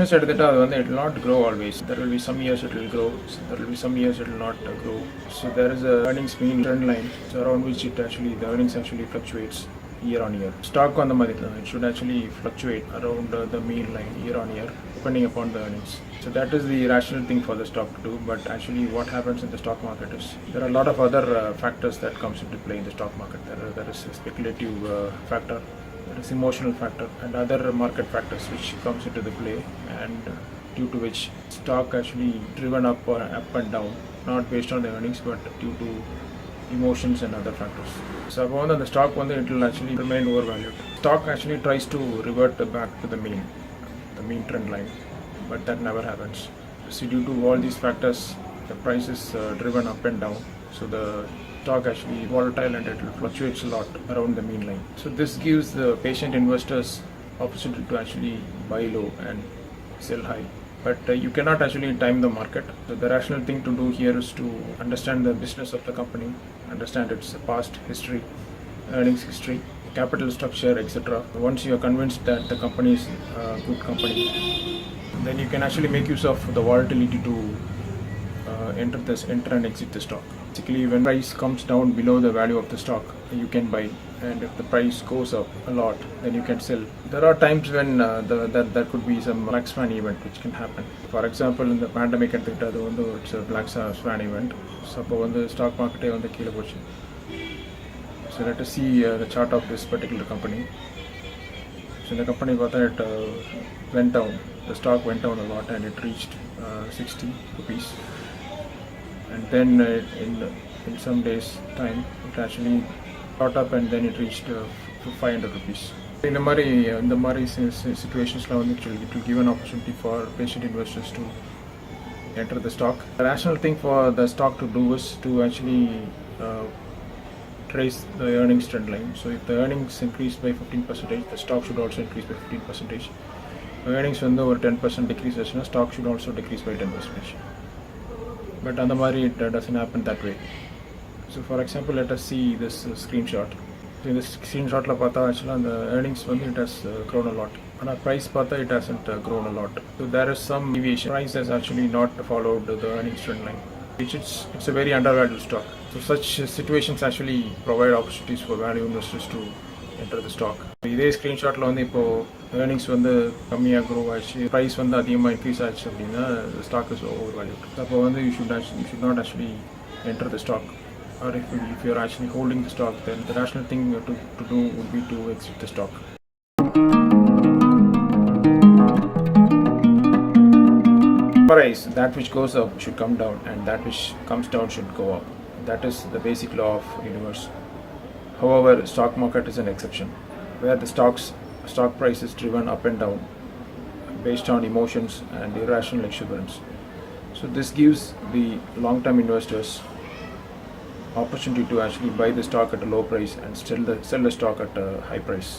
business எடுத்துட்டா அது வந்து it will not grow always. There will be some years it will grow, there will be some years it will not grow. So there is a earnings mean trend line around which the earnings actually fluctuates year on year. Stock on the market, it should actually fluctuate around the mean line year on year depending upon the earnings. So that is the rational thing for the stock to do, but actually what happens in the stock market is there are a lot of other factors that comes into play in the stock market. There is a speculative factor, there is emotional factor and other market factors which comes into the play, and due to which stock actually driven up or up and down, not based on the earnings but due to emotions and other factors. So upon the stock it will actually remain overvalued. Stock actually tries to revert back to the mean trend line, but that never happens. So due to all these factors, the price is driven up and down. So the stock actually volatile and it fluctuates a lot around the mean line. So this gives the patient investors opportunity to actually buy low and sell high. But you cannot actually time the market. So the rational thing to do here is to understand the business of the company, understand its past history, earnings history, capital structure, etc. Once you are convinced that the company is a good company, then you can actually make use of the volatility to enter and exit the stock. Basically, when price comes down below the value of the stock, you can buy, and if the price goes up a lot, then you can sell. There are times when there could be some black swan event which can happen. For example, in the pandemic it's a black swan event. So the stock market on the kilo pochu. So let us see the chart of this particular company. So the company went down. The stock went down a lot and it reached 60 rupees. And then in some days time it actually shot up and then it reached 500 rupees. In the Mari situations it will give an opportunity for patient investors to enter the stock. The rational thing for the stock to do is to actually trace the earnings trend line. So if the earnings increase by 15%, the stock should also increase by 15%. Earnings over 10% decrease, the stock should also decrease by 10%. But it doesn't happen that way. So for example, let us see this screenshot. In this screenshot actually the earnings it has grown a lot, and our price it hasn't grown a lot. So there is some deviation. Price has actually not followed the earnings trend line, which it's a very undervalued stock. So such situations actually provide opportunities for value investors to enter the stock. இதே ஸ்க்ரீன்ஷாட்டில் இப்போ earnings கம்மியாக grow ஆச்சு, price அதிகமாக increase ஆச்சு அப்படின்னா the stock is overvalued. அப்போ you should not actually enter the stock. Or if you're actually holding the stock, then the rational thing to do would be to exit the stock. Price, that which goes up should come down, and that which comes down should go up. That is the basic law of universe. However, stock market is an exception, where the stock price is driven up and down based on emotions and irrational exuberance. So this gives the long-term investors opportunity to actually buy the stock at a low price and sell the stock at a high price.